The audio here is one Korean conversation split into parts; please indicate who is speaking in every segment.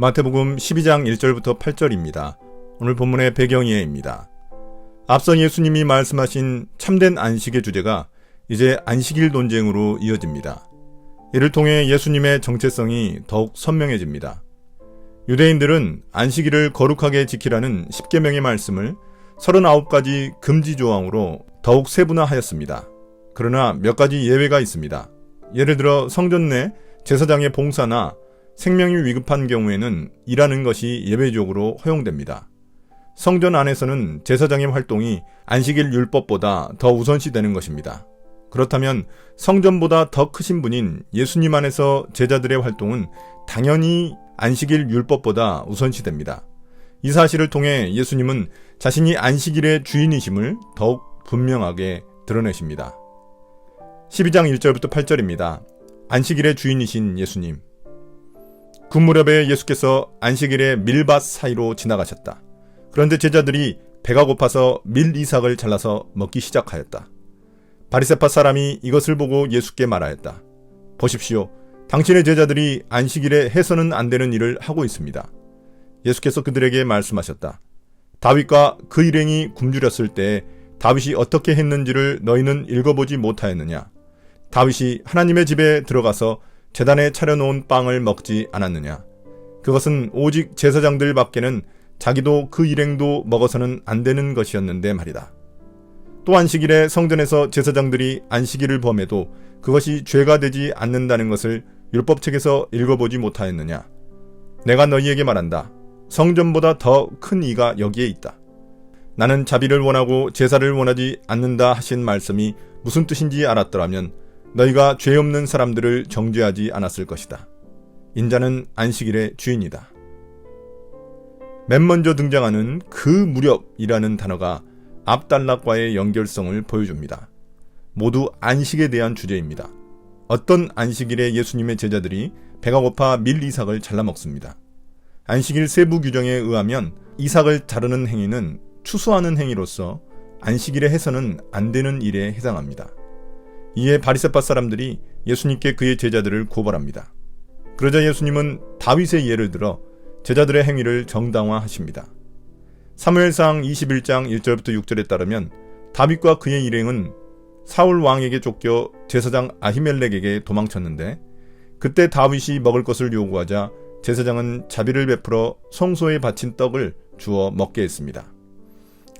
Speaker 1: 마태복음 12장 1절부터 8절입니다. 오늘 본문의 배경이에입니다. 앞서 예수님이 말씀하신 참된 안식의 주제가 이제 안식일 논쟁으로 이어집니다. 이를 통해 예수님의 정체성이 더욱 선명해집니다. 유대인들은 안식일을 거룩하게 지키라는 십계명의 말씀을 39가지 금지 조항으로 더욱 세분화하였습니다. 그러나 몇 가지 예외가 있습니다. 예를 들어 성전 내 제사장의 봉사나 생명이 위급한 경우에는 일하는 것이 예외적으로 허용됩니다. 성전 안에서는 제사장의 활동이 안식일 율법보다 더 우선시되는 것입니다. 그렇다면 성전보다 더 크신 분인 예수님 안에서 제자들의 활동은 당연히 안식일 율법보다 우선시됩니다. 이 사실을 통해 예수님은 자신이 안식일의 주인이심을 더욱 분명하게 드러내십니다. 12장 1절부터 8절입니다. 안식일의 주인이신 예수님. 그 무렵에 예수께서 안식일의 밀밭 사이로 지나가셨다. 그런데 제자들이 배가 고파서 밀 이삭을 잘라서 먹기 시작하였다. 바리새파 사람이 이것을 보고 예수께 말하였다. 보십시오. 당신의 제자들이 안식일에 해서는 안 되는 일을 하고 있습니다. 예수께서 그들에게 말씀하셨다. 다윗과 그 일행이 굶주렸을 때 다윗이 어떻게 했는지를 너희는 읽어보지 못하였느냐? 다윗이 하나님의 집에 들어가서 제단에 차려놓은 빵을 먹지 않았느냐? 그것은 오직 제사장들 밖에는 자기도 그 일행도 먹어서는 안 되는 것이었는데 말이다. 또 안식일에 성전에서 제사장들이 안식일을 범해도 그것이 죄가 되지 않는다는 것을 율법책에서 읽어보지 못하였느냐? 내가 너희에게 말한다. 성전보다 더 큰 이가 여기에 있다. 나는 자비를 원하고 제사를 원하지 않는다 하신 말씀이 무슨 뜻인지 알았더라면 너희가 죄 없는 사람들을 정죄하지 않았을 것이다. 인자는 안식일의 주인이다. 맨 먼저 등장하는 그 무렵이라는 단어가 앞단락과의 연결성을 보여줍니다. 모두 안식에 대한 주제입니다. 어떤 안식일에 예수님의 제자들이 배가 고파 밀 이삭을 잘라 먹습니다. 안식일 세부 규정에 의하면 이삭을 자르는 행위는 추수하는 행위로서 안식일에 해서는 안 되는 일에 해당합니다. 이에 바리새파 사람들이 예수님께 그의 제자들을 고발합니다. 그러자 예수님은 다윗의 예를 들어 제자들의 행위를 정당화하십니다. 사무엘상 21장 1절부터 6절에 따르면 다윗과 그의 일행은 사울 왕에게 쫓겨 제사장 아히멜렉에게 도망쳤는데 그때 다윗이 먹을 것을 요구하자 제사장은 자비를 베풀어 성소에 바친 떡을 주어 먹게 했습니다.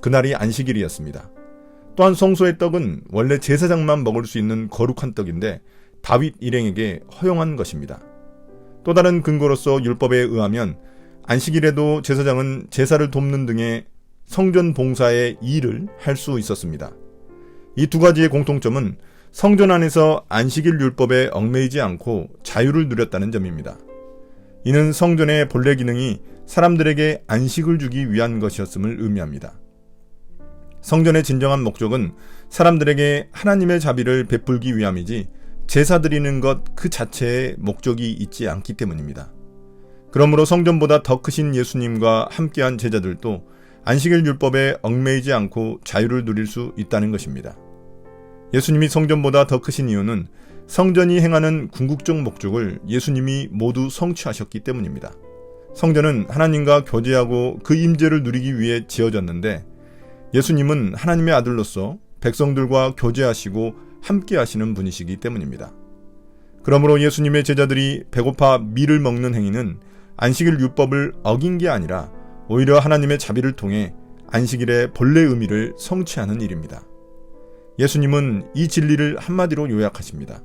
Speaker 1: 그날이 안식일이었습니다. 또한 성소의 떡은 원래 제사장만 먹을 수 있는 거룩한 떡인데 다윗 일행에게 허용한 것입니다. 또 다른 근거로서 율법에 의하면 안식일에도 제사장은 제사를 돕는 등의 성전 봉사의 일을 할 수 있었습니다. 이 두 가지의 공통점은 성전 안에서 안식일 율법에 얽매이지 않고 자유를 누렸다는 점입니다. 이는 성전의 본래 기능이 사람들에게 안식을 주기 위한 것이었음을 의미합니다. 성전의 진정한 목적은 사람들에게 하나님의 자비를 베풀기 위함이지 제사 드리는 것 그 자체에 목적이 있지 않기 때문입니다. 그러므로 성전보다 더 크신 예수님과 함께한 제자들도 안식일 율법에 얽매이지 않고 자유를 누릴 수 있다는 것입니다. 예수님이 성전보다 더 크신 이유는 성전이 행하는 궁극적 목적을 예수님이 모두 성취하셨기 때문입니다. 성전은 하나님과 교제하고 그 임재를 누리기 위해 지어졌는데 예수님은 하나님의 아들로서 백성들과 교제하시고 함께 하시는 분이시기 때문입니다. 그러므로 예수님의 제자들이 배고파 밀을 먹는 행위는 안식일 율법을 어긴 게 아니라 오히려 하나님의 자비를 통해 안식일의 본래 의미를 성취하는 일입니다. 예수님은 이 진리를 한마디로 요약하십니다.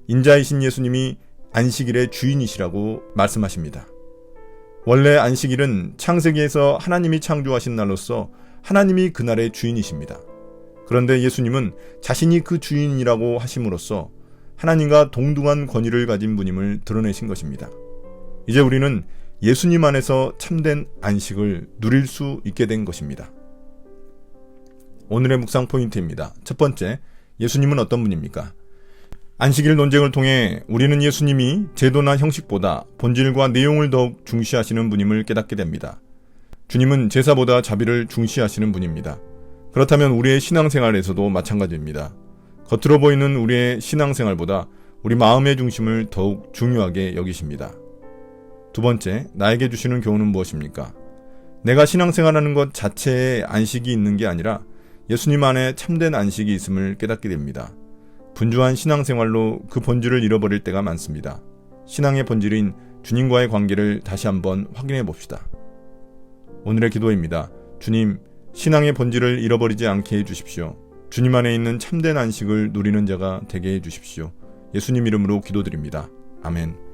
Speaker 1: 인자이신 예수님이 안식일의 주인이시라고 말씀하십니다. 원래 안식일은 창세기에서 하나님이 창조하신 날로서 하나님이 그날의 주인이십니다. 그런데 예수님은 자신이 그 주인이라고 하심으로써 하나님과 동등한 권위를 가진 분임을 드러내신 것입니다. 이제 우리는 예수님 안에서 참된 안식을 누릴 수 있게 된 것입니다. 오늘의 묵상 포인트입니다. 첫 번째, 예수님은 어떤 분입니까? 안식일 논쟁을 통해 우리는 예수님이 제도나 형식보다 본질과 내용을 더욱 중시하시는 분임을 깨닫게 됩니다. 주님은 제사보다 자비를 중시하시는 분입니다. 그렇다면 우리의 신앙생활에서도 마찬가지입니다. 겉으로 보이는 우리의 신앙생활보다 우리 마음의 중심을 더욱 중요하게 여기십니다. 두 번째, 나에게 주시는 교훈은 무엇입니까? 내가 신앙생활하는 것 자체에 안식이 있는 게 아니라 예수님 안에 참된 안식이 있음을 깨닫게 됩니다. 분주한 신앙생활로 그 본질을 잃어버릴 때가 많습니다. 신앙의 본질인 주님과의 관계를 다시 한번 확인해 봅시다. 오늘의 기도입니다. 주님, 신앙의 본질을 잃어버리지 않게 해주십시오. 주님 안에 있는 참된 안식을 누리는 자가 되게 해주십시오. 예수님 이름으로 기도드립니다. 아멘.